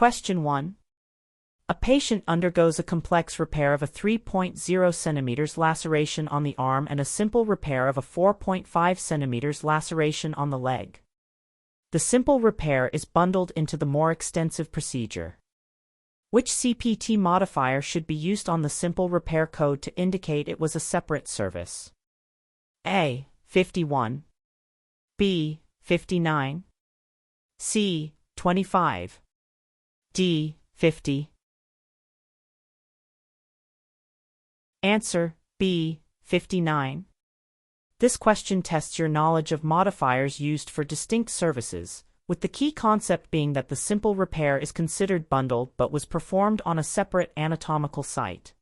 Question 1. A patient undergoes a complex repair of a 3.0 cm laceration on the arm and a simple repair of a 4.5 cm laceration on the leg. The simple repair is bundled into the more extensive procedure. Which CPT modifier should be used on the simple repair code to indicate it was a separate service? A. 51. B. 59. C. 25. D. 50. Answer: B. 59. This question tests your knowledge of modifiers used for distinct services, with the key concept being that the simple repair is considered bundled but was performed on a separate anatomical site.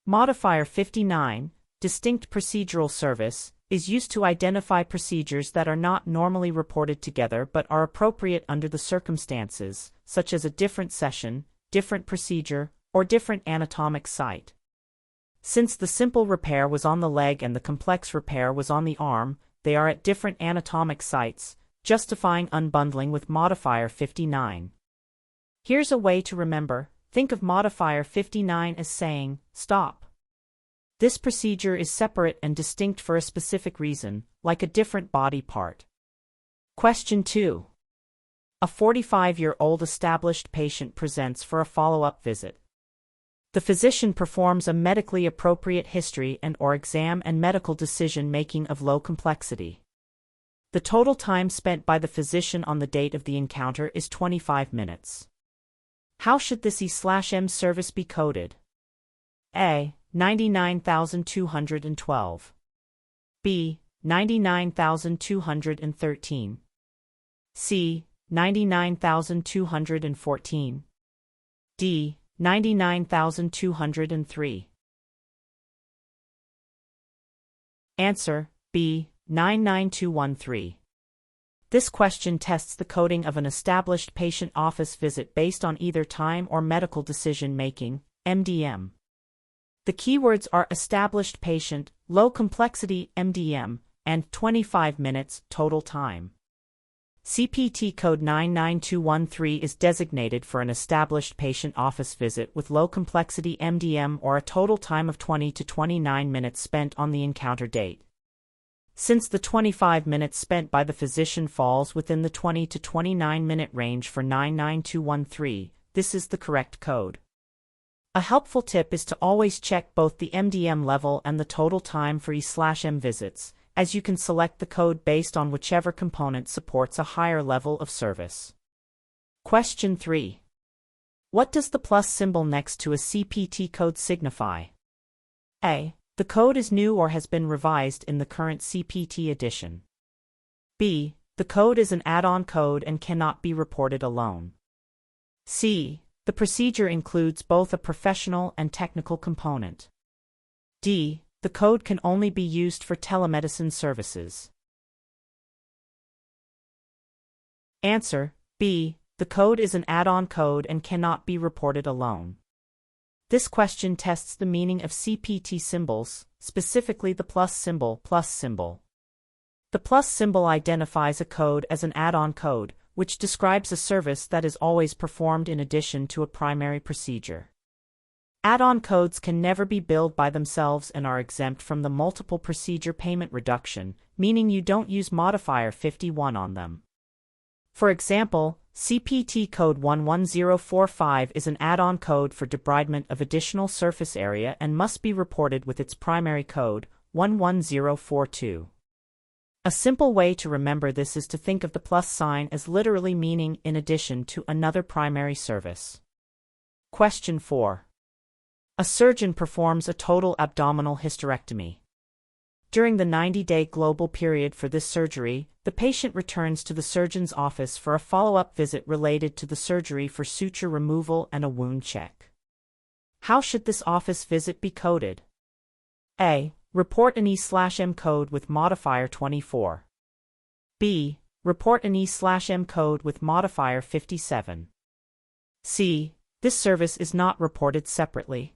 Modifier 59, distinct procedural service, is used to identify procedures that are not normally reported together but are appropriate under the circumstances, such as a different session, different procedure, or different anatomic site. Since the simple repair was on the leg and the complex repair was on the arm, they are at different anatomic sites, justifying unbundling with modifier 59. Here's a way to remember: think of modifier 59 as saying, stop. This procedure is separate and distinct for a specific reason, like a different body part. Question 2. A 45-year-old established patient presents for a follow-up visit. The physician performs a medically appropriate history and/or exam and medical decision-making of low complexity. The total time spent by the physician on the date of the encounter is 25 minutes. How should this E/M service be coded? A. 99,212. B. 99,213. C. 99,214. D. 99,203. Answer: B. 99213. This question tests the coding of an established patient office visit based on either time or medical decision-making, MDM. The keywords are established patient, low complexity, MDM, and 25 minutes total time. CPT code 99213 is designated for an established patient office visit with low complexity MDM or a total time of 20 to 29 minutes spent on the encounter date. Since the 25 minutes spent by the physician falls within the 20 to 29 minute range for 99213, this is the correct code. A helpful tip is to always check both the MDM level and the total time for E/M visits, as you can select the code based on whichever component supports a higher level of service. Question 3. What does the plus symbol next to a CPT code signify? A. The code is new or has been revised in the current CPT edition. B. The code is an add-on code and cannot be reported alone. C. The procedure includes both a professional and technical component. D. The code can only be used for telemedicine services. Answer: B. The code is an add-on code and cannot be reported alone. This question tests the meaning of CPT symbols, specifically the plus symbol. The plus symbol identifies a code as an add-on code, which describes a service that is always performed in addition to a primary procedure. Add-on codes can never be billed by themselves and are exempt from the multiple procedure payment reduction, meaning you don't use modifier 51 on them. For example, CPT code 11045 is an add-on code for debridement of additional surface area and must be reported with its primary code, 11042. A simple way to remember this is to think of the plus sign as literally meaning in addition to another primary service. Question 4. A surgeon performs a total abdominal hysterectomy. During the 90-day global period for this surgery, the patient returns to the surgeon's office for a follow-up visit related to the surgery for suture removal and a wound check. How should this office visit be coded? A. Report an E/M code with modifier 24. B. Report an E/M code with modifier 57. C. This service is not reported separately.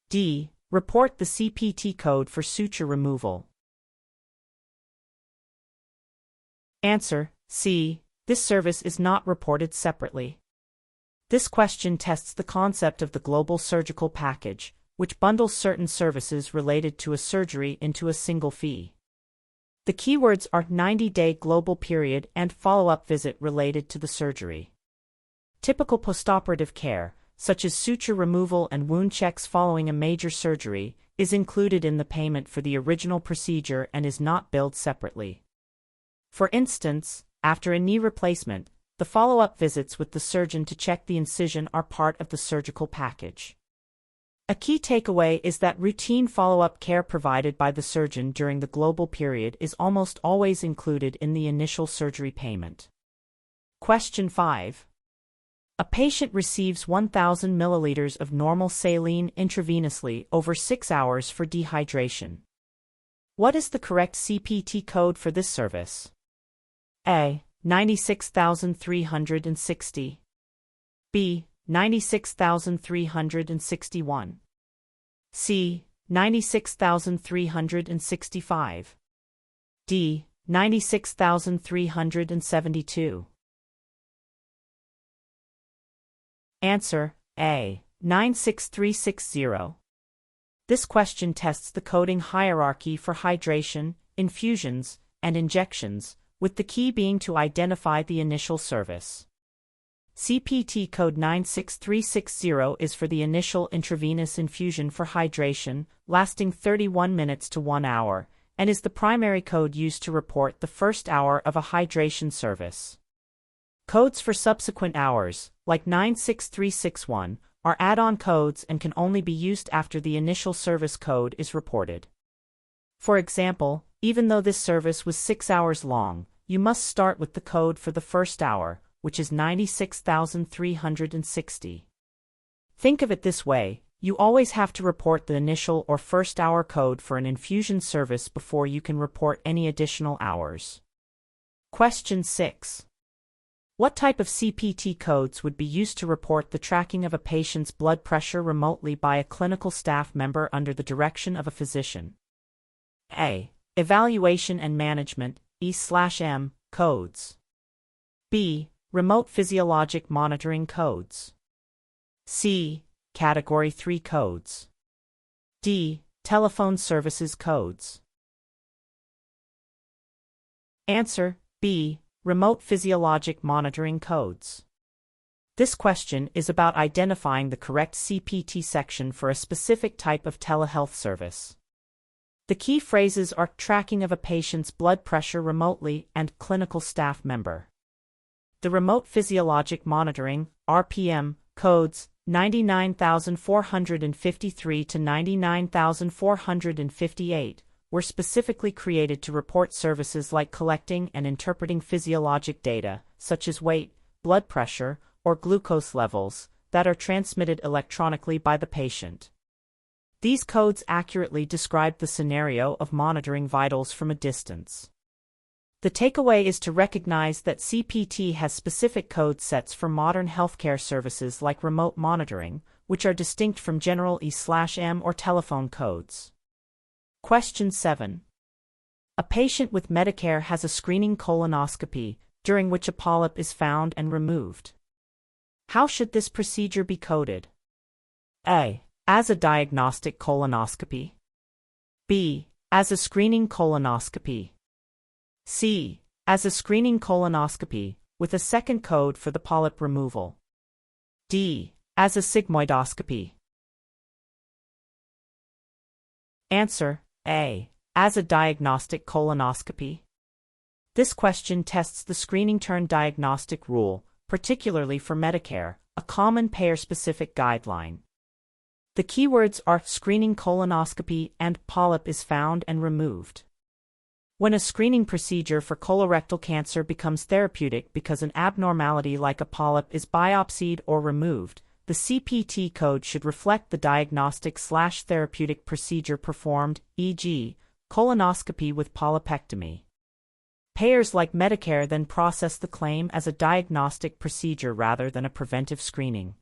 D. Report the CPT code for suture removal. Answer: C. This service is not reported separately. This question tests the concept of the global surgical package, which bundles certain services related to a surgery into a single fee. The keywords are 90-day global period and follow-up visit related to the surgery. Typical postoperative care, such as suture removal and wound checks following a major surgery, is included in the payment for the original procedure and is not billed separately. For instance, after a knee replacement, the follow-up visits with the surgeon to check the incision are part of the surgical package. A key takeaway is that routine follow-up care provided by the surgeon during the global period is almost always included in the initial surgery payment. Question 5. A patient receives 1,000 milliliters of normal saline intravenously over 6 hours for dehydration. What is the correct CPT code for this service? A. 96,360. B. 96,361. C. 96,365. D. 96,372. Answer: A. 96360. This question tests the coding hierarchy for hydration, infusions, and injections, with the key being to identify the initial service. CPT code 96360 is for the initial intravenous infusion for hydration, lasting 31 minutes to 1 hour, and is the primary code used to report the first hour of a hydration service. Codes for subsequent hours, like 96361, are add-on codes and can only be used after the initial service code is reported. For example, even though this service was 6 hours long, you must start with the code for the first hour, which is 96,360. Think of it this way: you always have to report the initial or first hour code for an infusion service before you can report any additional hours. Question 6. What type of CPT codes would be used to report the tracking of a patient's blood pressure remotely by a clinical staff member under the direction of a physician? A. Evaluation and management (E/M) codes. B. Remote physiologic monitoring codes. C. Category 3 codes. D. Telephone services codes. Answer: B. Remote physiologic monitoring codes. This question is about identifying the correct CPT section for a specific type of telehealth service. The key phrases are tracking of a patient's blood pressure remotely and clinical staff member. The remote physiologic monitoring (RPM) codes 99,453 to 99,458 were specifically created to report services like collecting and interpreting physiologic data, such as weight, blood pressure, or glucose levels, that are transmitted electronically by the patient. These codes accurately describe the scenario of monitoring vitals from a distance. The takeaway is to recognize that CPT has specific code sets for modern healthcare services like remote monitoring, which are distinct from general E/M or telephone codes. Question 7. A patient with Medicare has a screening colonoscopy, during which a polyp is found and removed. How should this procedure be coded? A. As a diagnostic colonoscopy. B. As a screening colonoscopy. C. As a screening colonoscopy, with a second code for the polyp removal. D. As a sigmoidoscopy. Answer: A. As a diagnostic colonoscopy. This question tests the screening turn diagnostic rule, particularly for Medicare, a common payer-specific guideline. The keywords are screening colonoscopy and polyp is found and removed. When a screening procedure for colorectal cancer becomes therapeutic because an abnormality like a polyp is biopsied or removed, the CPT code should reflect the diagnostic/therapeutic procedure performed, e.g., colonoscopy with polypectomy. Payers like Medicare then process the claim as a diagnostic procedure rather than a preventive screening.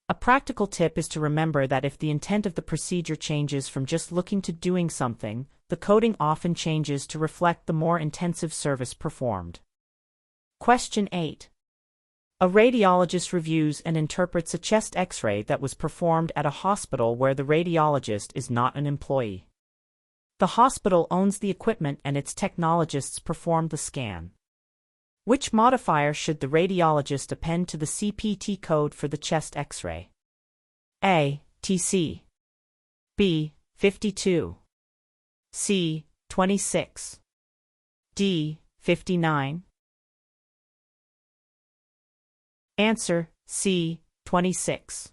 A practical tip is to remember that if the intent of the procedure changes from just looking to doing something, the coding often changes to reflect the more intensive service performed. Question 8. A radiologist reviews and interprets a chest X-ray that was performed at a hospital where the radiologist is not an employee. The hospital owns the equipment and its technologists perform the scan. Which modifier should the radiologist append to the CPT code for the chest X-ray? A. TC. B. 52. C. 26. D. 59. Answer: C. 26.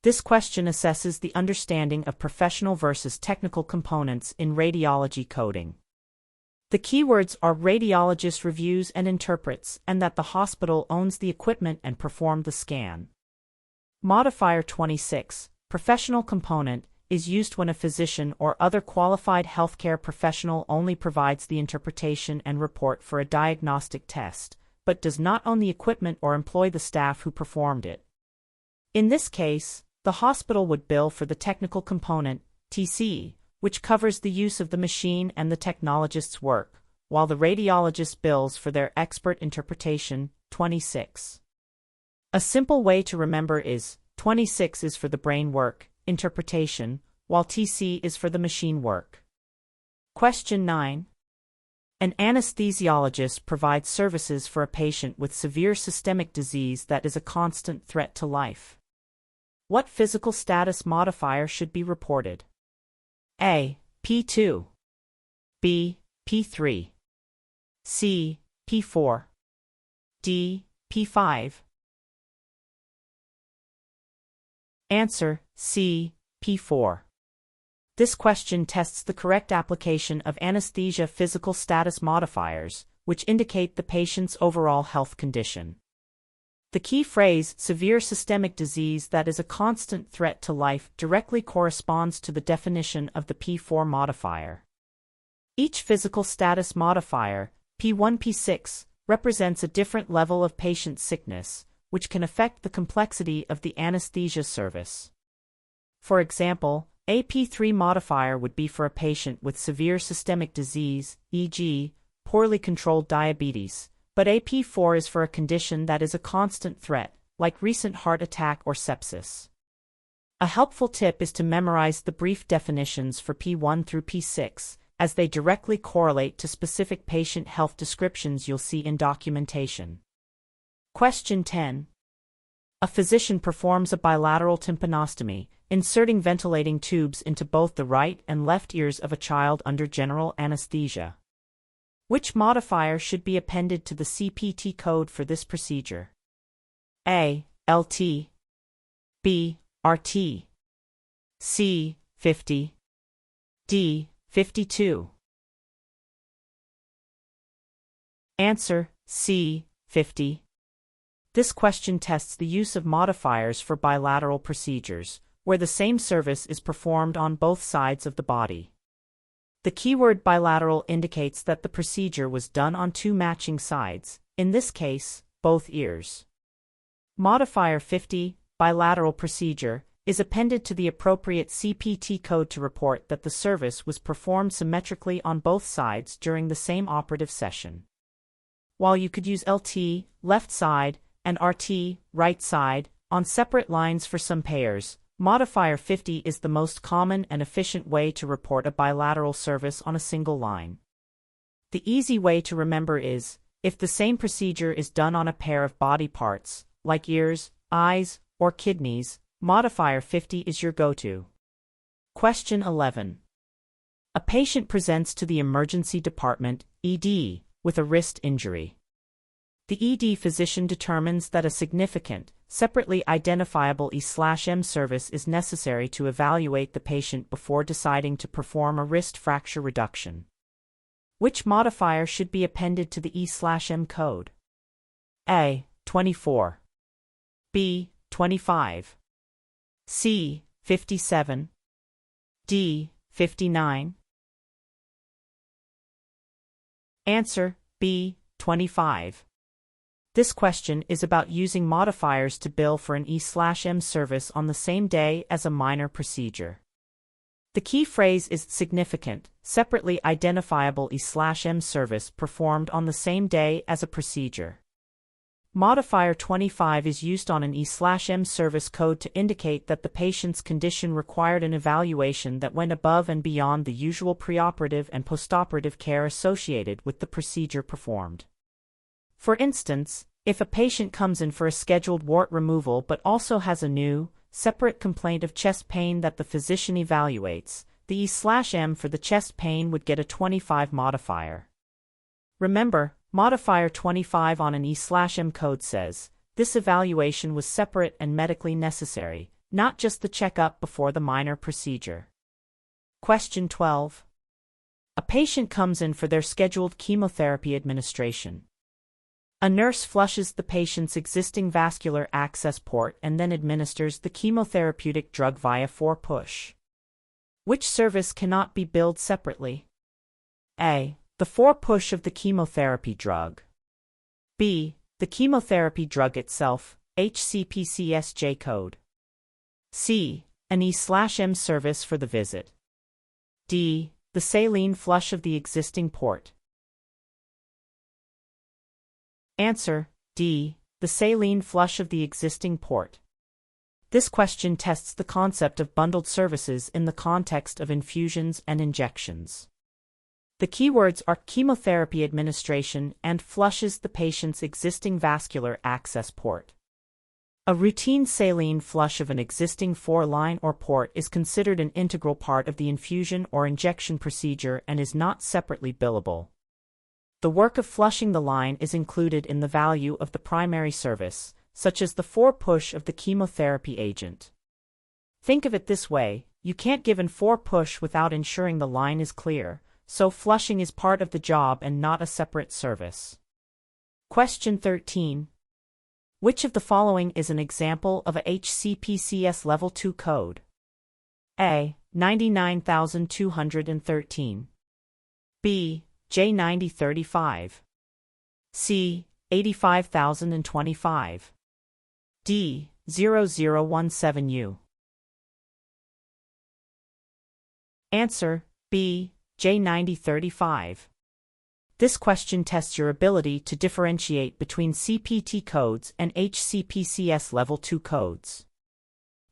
This question assesses the understanding of professional versus technical components in radiology coding. The keywords are radiologist reviews and interprets, and that the hospital owns the equipment and performed the scan. Modifier 26, professional component, is used when a physician or other qualified healthcare professional only provides the interpretation and report for a diagnostic test, but does not own the equipment or employ the staff who performed it. In this case, the hospital would bill for the technical component, TC, which covers the use of the machine and the technologist's work, while the radiologist bills for their expert interpretation, 26. A simple way to remember is, 26 is for the brain work, interpretation, while TC is for the machine work. Question 9. An anesthesiologist provides services for a patient with severe systemic disease that is a constant threat to life. What physical status modifier should be reported? A. P2. B. P3. C. P4. D. P5. Answer: C. P4. This question tests the correct application of anesthesia physical status modifiers, which indicate the patient's overall health condition. The key phrase, severe systemic disease that is a constant threat to life, directly corresponds to the definition of the P4 modifier. Each physical status modifier, P1, P6, represents a different level of patient sickness, which can affect the complexity of the anesthesia service. For example, a P3 modifier would be for a patient with severe systemic disease, e.g., poorly controlled diabetes, but a P4 is for a condition that is a constant threat, like recent heart attack or sepsis. A helpful tip is to memorize the brief definitions for P1 through P6, as they directly correlate to specific patient health descriptions you'll see in documentation. Question 10. A physician performs a bilateral tympanostomy, inserting ventilating tubes into both the right and left ears of a child under general anesthesia. Which modifier should be appended to the CPT code for this procedure? A. LT. B. RT. C. 50. D. 52. Answer: C. 50. This question tests the use of modifiers for bilateral procedures, where the same service is performed on both sides of the body. The keyword bilateral indicates that the procedure was done on two matching sides, in this case, both ears. Modifier 50, bilateral procedure, is appended to the appropriate CPT code to report that the service was performed symmetrically on both sides during the same operative session. While you could use LT, left side, and RT, right side, on separate lines for some payers, modifier 50 is the most common and efficient way to report a bilateral service on a single line. The easy way to remember is, if the same procedure is done on a pair of body parts, like ears, eyes, or kidneys, modifier 50 is your go-to. Question 11. A patient presents to the emergency department, ED, with a wrist injury. The ED physician determines that a significant, separately identifiable E/M service is necessary to evaluate the patient before deciding to perform a wrist fracture reduction. Which modifier should be appended to the E/M code? A. 24. B. 25. C. 57. D. 59. Answer: B. 25. This question is about using modifiers to bill for an E/M service on the same day as a minor procedure. The key phrase is significant, separately identifiable E/M service performed on the same day as a procedure. Modifier 25 is used on an E/M service code to indicate that the patient's condition required an evaluation that went above and beyond the usual preoperative and postoperative care associated with the procedure performed. For instance, if a patient comes in for a scheduled wart removal but also has a new, separate complaint of chest pain that the physician evaluates, the E/M for the chest pain would get a 25 modifier. Remember, modifier 25 on an E/M code says, this evaluation was separate and medically necessary, not just the checkup before the minor procedure. Question 12. A patient comes in for their scheduled chemotherapy administration. A nurse flushes the patient's existing vascular access port and then administers the chemotherapeutic drug via 4-push. Which service cannot be billed separately? A. The 4-push of the chemotherapy drug. B. The chemotherapy drug itself, HCPCS J code. C. An E/M service for the visit. D. The saline flush of the existing port. Answer: D. The saline flush of the existing port. This question tests the concept of bundled services in the context of infusions and injections. The keywords are chemotherapy administration and flushes the patient's existing vascular access port. A routine saline flush of an existing 4-line or port is considered an integral part of the infusion or injection procedure and is not separately billable. The work of flushing the line is included in the value of the primary service, such as the 4-push of the chemotherapy agent. Think of it this way: you can't give an 4-push without ensuring the line is clear, so flushing is part of the job and not a separate service. Question 13. Which of the following is an example of a HCPCS Level II code? A. 99213. B. J9035. C. 85025. D. 0017U. Answer: B. J9035. This question tests your ability to differentiate between CPT codes and HCPCS Level II codes.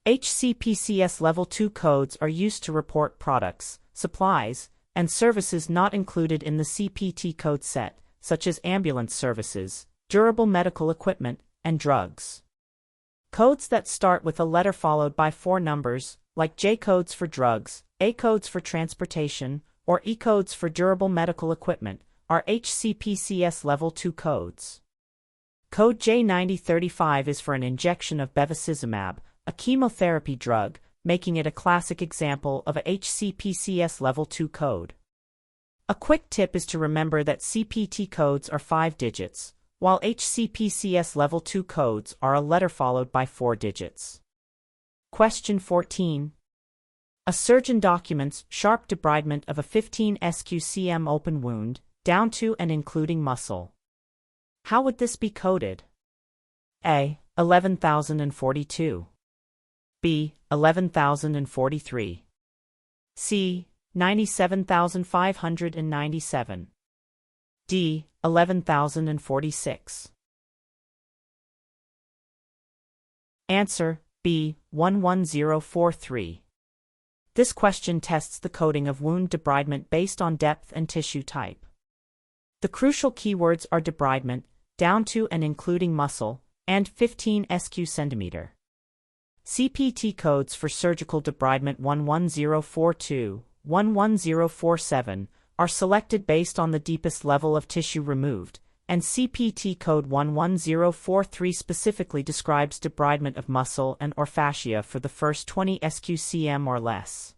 HCPCS Level II codes are used to report products, supplies, and services not included in the CPT code set, such as ambulance services, durable medical equipment, and drugs. Codes that start with a letter followed by 4 numbers, like J codes for drugs, A codes for transportation, or E codes for durable medical equipment, are HCPCS Level II codes. Code J9035 is for an injection of bevacizumab, a chemotherapy drug, making it a classic example of a HCPCS Level II code. A quick tip is to remember that CPT codes are 5 digits, while HCPCS Level II codes are a letter followed by 4 digits. Question 14. A surgeon documents sharp debridement of a 15 SQCM open wound, down to and including muscle. How would this be coded? A. 11,042. B. 11,043. C. 97,597. D. 11,046. Answer: B. 11043. This question tests the coding of wound debridement based on depth and tissue type. The crucial keywords are debridement, down to and including muscle, and 15 SQ centimeter. CPT codes for surgical debridement 11042, 11047 are selected based on the deepest level of tissue removed, and CPT code 11043 specifically describes debridement of muscle and/or fascia for the first 20 SQCM or less.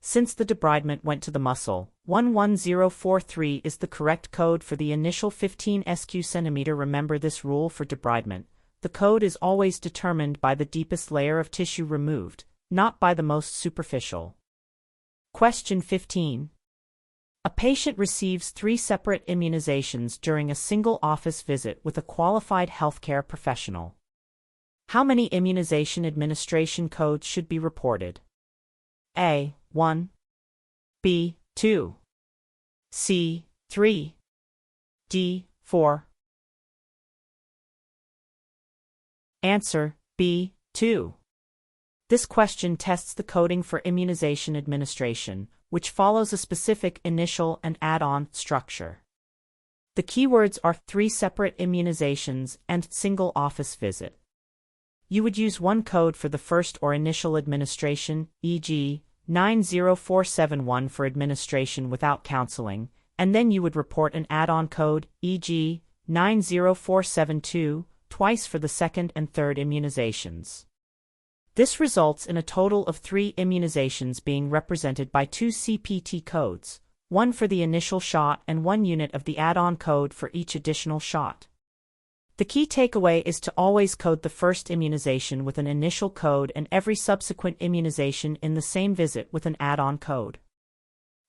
Since the debridement went to the muscle, 11043 is the correct code for the initial 15 SQ centimeter. Remember this rule for debridement: the code is always determined by the deepest layer of tissue removed, not by the most superficial. Question 15. A patient receives 3 separate immunizations during a single office visit with a qualified healthcare professional. How many immunization administration codes should be reported? A. 1. B. 2. C. 3. D. 4. Answer B. 2. This question tests the coding for immunization administration, which follows a specific initial and add-on structure. The keywords are 3 separate immunizations and single office visit. You would use one code for the first or initial administration, e.g., 90471 for administration without counseling, and then you would report an add-on code, e.g., 90472, twice for the second and third immunizations. This results in a total of 3 immunizations being represented by 2 CPT codes, one for the initial shot and 1 unit of the add-on code for each additional shot. The key takeaway is to always code the first immunization with an initial code and every subsequent immunization in the same visit with an add-on code.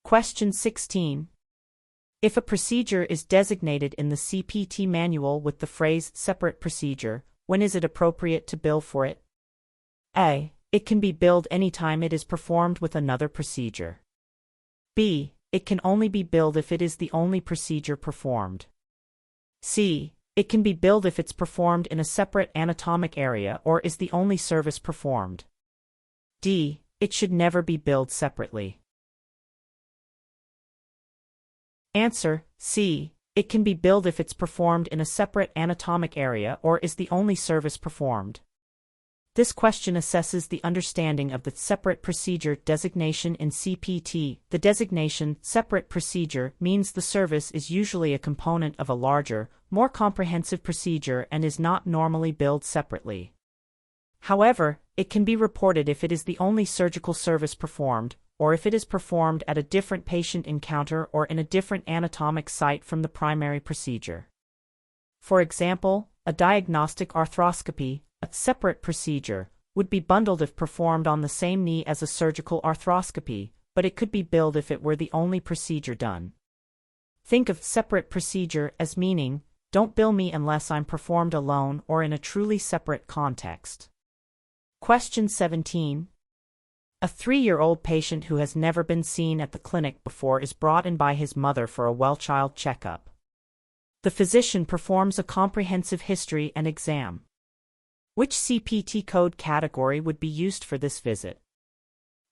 Question 16. If a procedure is designated in the CPT manual with the phrase separate procedure, when is it appropriate to bill for it? A. It can be billed anytime it is performed with another procedure. B. It can only be billed if it is the only procedure performed. C. It can be billed if it's performed in a separate anatomic area or is the only service performed. D. It should never be billed separately. Answer C. It can be billed if it's performed in a separate anatomic area or is the only service performed. This question assesses the understanding of the separate procedure designation in CPT. The designation separate procedure means the service is usually a component of a larger, more comprehensive procedure and is not normally billed separately. However, it can be reported if it is the only surgical service performed, or if it is performed at a different patient encounter or in a different anatomic site from the primary procedure. For example, a diagnostic arthroscopy, a separate procedure, would be bundled if performed on the same knee as a surgical arthroscopy, but it could be billed if it were the only procedure done. Think of separate procedure as meaning, don't bill me unless I'm performed alone or in a truly separate context. Question 17. A 3-year-old patient who has never been seen at the clinic before is brought in by his mother for a well-child checkup. The physician performs a comprehensive history and exam. Which CPT code category would be used for this visit?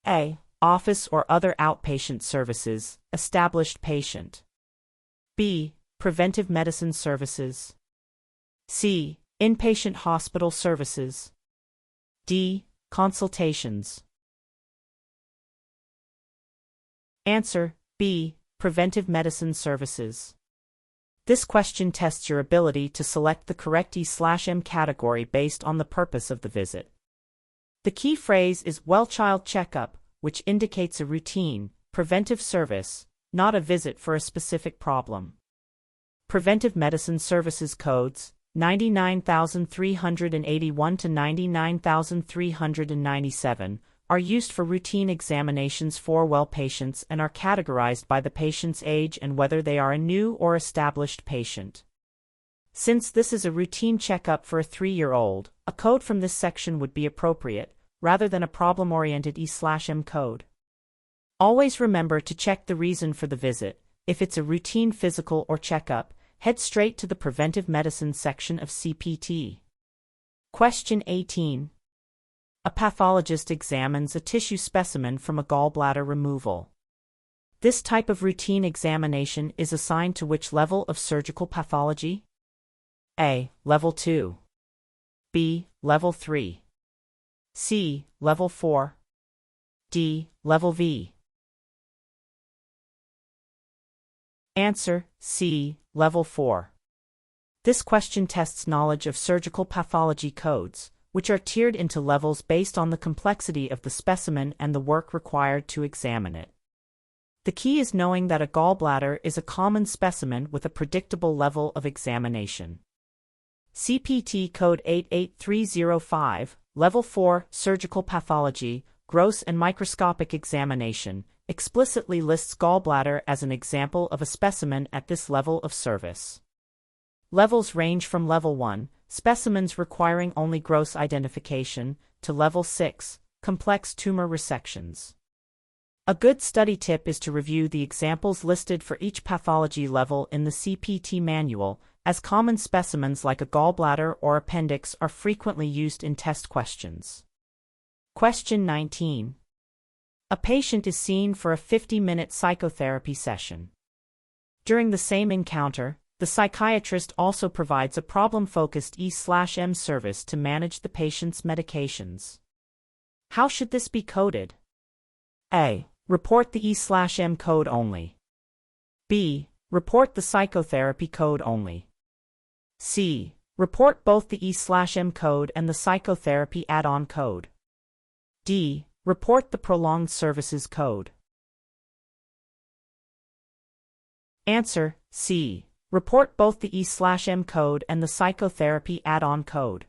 A. Office or other outpatient services, established patient. B. Preventive medicine services. C. Inpatient hospital services. D. Consultations. Answer B. Preventive medicine services. This question tests your ability to select the correct E/M category based on the purpose of the visit. The key phrase is well-child checkup, which indicates a routine, preventive service, not a visit for a specific problem. Preventive medicine services codes, 99,381 to 99,397, are used for routine examinations for well patients and are categorized by the patient's age and whether they are a new or established patient. Since this is a routine checkup for a 3-year-old, a code from this section would be appropriate, rather than a problem-oriented E/M code. Always remember to check the reason for the visit. If it's a routine physical or checkup, head straight to the preventive medicine section of CPT. Question 18. A pathologist examines a tissue specimen from a gallbladder removal. This type of routine examination is assigned to which level of surgical pathology? A. Level II. B. Level III. C. Level IV. D. Level V. Answer C. Level IV. This question tests knowledge of surgical pathology codes, which are tiered into levels based on the complexity of the specimen and the work required to examine it. The key is knowing that a gallbladder is a common specimen with a predictable level of examination. CPT code 88305, Level 4, Surgical Pathology, Gross and Microscopic Examination, explicitly lists gallbladder as an example of a specimen at this level of service. Levels range from Level 1, specimens requiring only gross identification, to Level 6, complex tumor resections. A good study tip is to review the examples listed for each pathology level in the CPT manual, as common specimens like a gallbladder or appendix are frequently used in test questions. Question 19. A patient is seen for a 50-minute psychotherapy session. During the same encounter, the psychiatrist also provides a problem-focused E/M service to manage the patient's medications. How should this be coded? A. Report the E/M code only. B. Report the psychotherapy code only. C. Report both the E/M code and the psychotherapy add-on code. D. Report the prolonged services code. Answer: C. Report both the E/M code and the psychotherapy add-on code.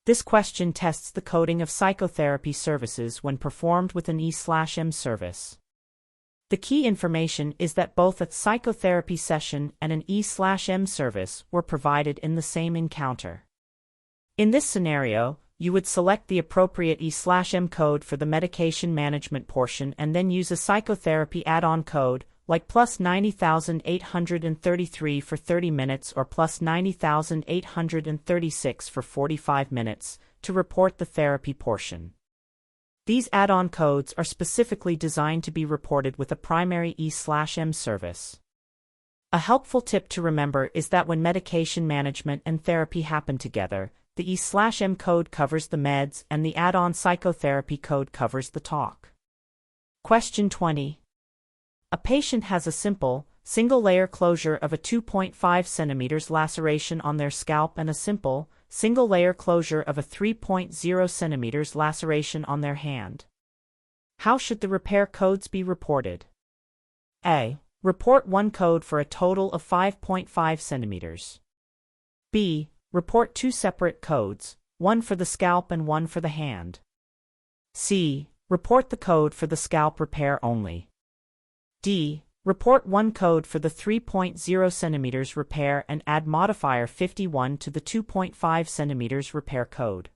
This question tests the coding of psychotherapy services when performed with an E/M service. The key information is that both a psychotherapy session and an E/M service were provided in the same encounter. In this scenario, you would select the appropriate E/M code for the medication management portion and then use a psychotherapy add-on code, like plus 90,833 for 30 minutes or plus 90,836 for 45 minutes, to report the therapy portion. These add-on codes are specifically designed to be reported with a primary E/M service. A helpful tip to remember is that when medication management and therapy happen together, the E/M code covers the meds and the add-on psychotherapy code covers the talk. Question 20. A patient has a simple, single-layer closure of a 2.5 cm laceration on their scalp and a simple, single-layer closure of a 3.0 cm laceration on their hand. How should the repair codes be reported? A. Report one code for a total of 5.5 cm. B. Report two separate codes, one for the scalp and one for the hand. C. Report the code for the scalp repair only. D. Report one code for the 3.0 cm repair and add modifier 51 to the 2.5 cm repair code.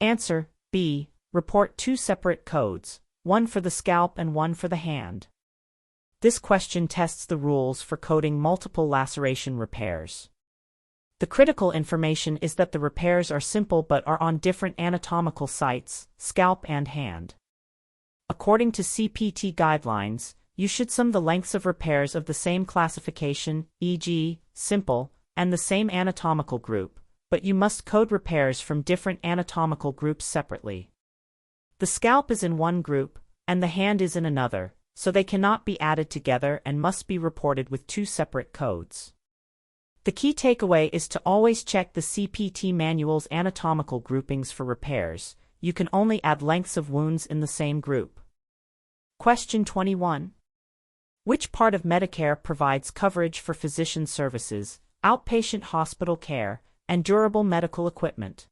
Answer: B. Report two separate codes, one for the scalp and one for the hand. This question tests the rules for coding multiple laceration repairs. The critical information is that the repairs are simple but are on different anatomical sites, scalp and hand. According to CPT guidelines, you should sum the lengths of repairs of the same classification, e.g., simple, and the same anatomical group, but you must code repairs from different anatomical groups separately. The scalp is in one group, and the hand is in another, so they cannot be added together and must be reported with two separate codes. The key takeaway is to always check the CPT manual's anatomical groupings for repairs. You can only add lengths of wounds in the same group. Question 21. Which part of Medicare provides coverage for physician services, outpatient hospital care, and durable medical equipment?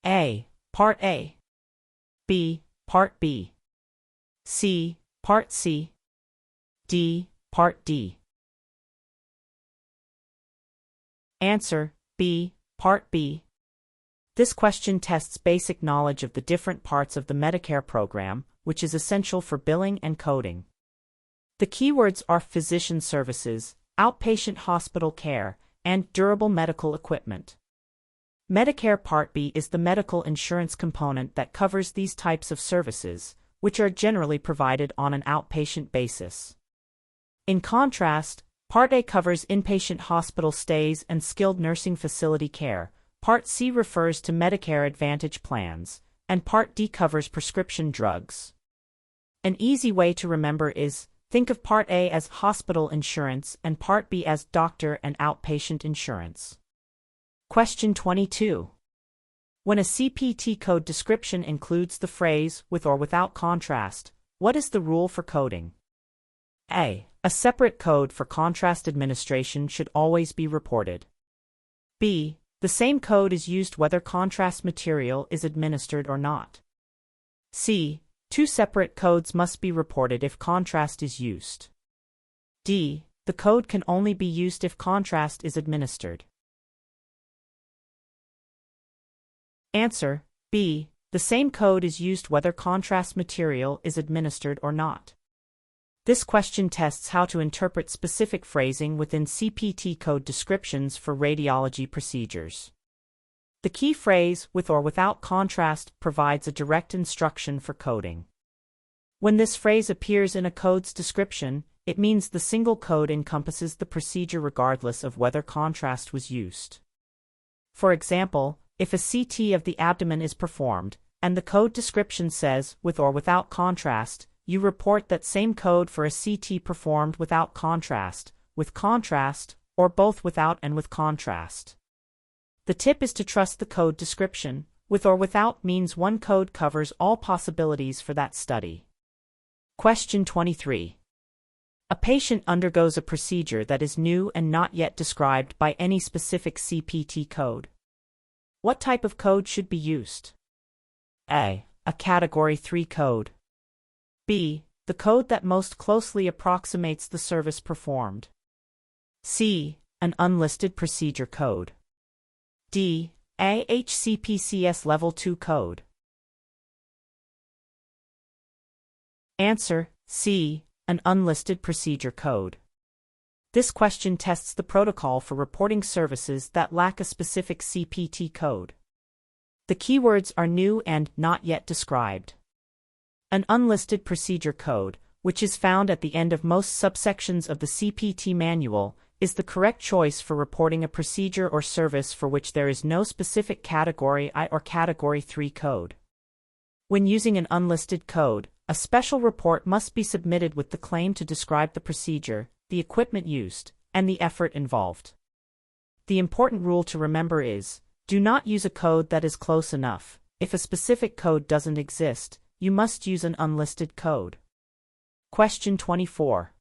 A. Part A. B. Part B. C. Part C. D. Part D. Answer: B. Part B. This question tests basic knowledge of the different parts of the Medicare program, which is essential for billing and coding. The keywords are physician services, outpatient hospital care, and durable medical equipment. Medicare Part B is the medical insurance component that covers these types of services, which are generally provided on an outpatient basis. In contrast, Part A covers inpatient hospital stays and skilled nursing facility care. Part C refers to Medicare Advantage plans, and Part D covers prescription drugs. An easy way to remember is, think of Part A as hospital insurance and Part B as doctor and outpatient insurance. Question 22. When a CPT code description includes the phrase with or without contrast, what is the rule for coding? A. A separate code for contrast administration should always be reported. B. The same code is used whether contrast material is administered or not. C. Two separate codes must be reported if contrast is used. D. The code can only be used if contrast is administered. Answer: B. The same code is used whether contrast material is administered or not. This question tests how to interpret specific phrasing within CPT code descriptions for radiology procedures. The key phrase, with or without contrast, provides a direct instruction for coding. When this phrase appears in a code's description, it means the single code encompasses the procedure regardless of whether contrast was used. For example, if a CT of the abdomen is performed, and the code description says, with or without contrast, you report that same code for a CT performed without contrast, with contrast, or both without and with contrast. The tip is to trust the code description. With or without means one code covers all possibilities for that study. Question 23. A patient undergoes a procedure that is new and not yet described by any specific CPT code. What type of code should be used? A. A Category 3 code. B. The code that most closely approximates the service performed. C. An unlisted procedure code. D. A HCPCS Level II code. Answer: C. An unlisted procedure code. This question tests the protocol for reporting services that lack a specific CPT code. The keywords are new and not yet described. An unlisted procedure code, which is found at the end of most subsections of the CPT manual, is the correct choice for reporting a procedure or service for which there is no specific Category I or Category 3 code. When using an unlisted code, a special report must be submitted with the claim to describe the procedure, the equipment used, and the effort involved. The important rule to remember is, do not use a code that is close enough. If a specific code doesn't exist, you must use an unlisted code. Question 24.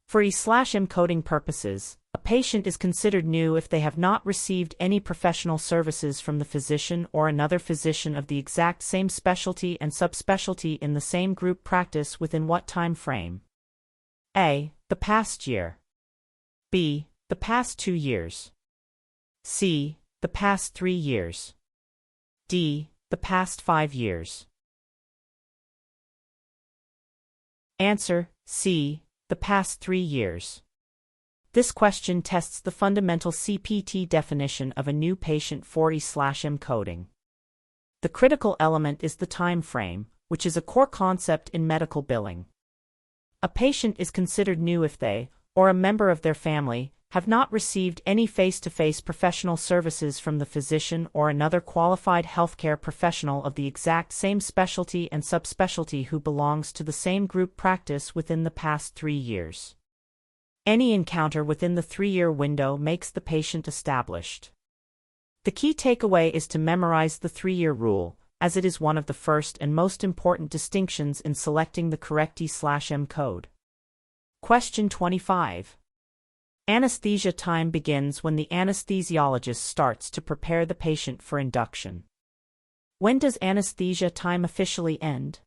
For E/M coding purposes, a patient is considered new if they have not received any professional services from the physician or another physician of the exact same specialty and subspecialty in the same group practice within what time frame? A. The past year. B. The past 2 years. C. The past 3 years. D. The past 5 years. Answer: C. The past 3 years. This question tests the fundamental CPT definition of a new patient for E/M coding. The critical element is the time frame, which is a core concept in medical billing. A patient is considered new if they, or a member of their family, have not received any face-to-face professional services from the physician or another qualified healthcare professional of the exact same specialty and subspecialty who belongs to the same group practice within the past 3 years. Any encounter within the 3-year window makes the patient established. The key takeaway is to memorize the 3-year rule, as it is one of the first and most important distinctions in selecting the correct E/M code. Question 25. Anesthesia time begins when the anesthesiologist starts to prepare the patient for induction. When does anesthesia time officially end?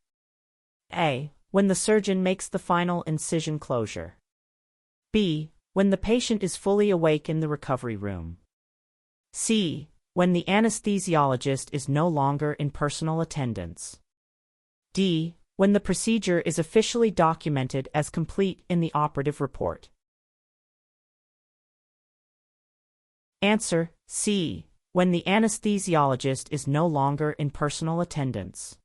A. When the surgeon makes the final incision closure. B. When the patient is fully awake in the recovery room. C. When the anesthesiologist is no longer in personal attendance. D. When the procedure is officially documented as complete in the operative report. Answer: C. When the anesthesiologist is no longer in personal attendance.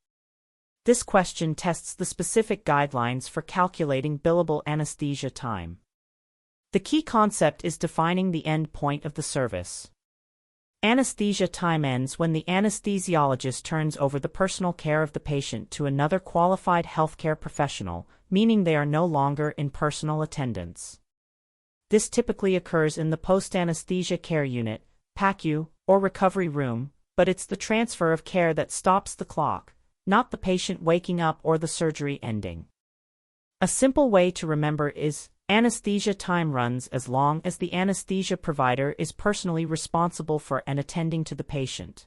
This question tests the specific guidelines for calculating billable anesthesia time. The key concept is defining the end point of the service. Anesthesia time ends when the anesthesiologist turns over the personal care of the patient to another qualified healthcare professional, meaning they are no longer in personal attendance. This typically occurs in the post-anesthesia care unit, PACU, or recovery room, but it's the transfer of care that stops the clock, not the patient waking up or the surgery ending. A simple way to remember is, anesthesia time runs as long as the anesthesia provider is personally responsible for and attending to the patient.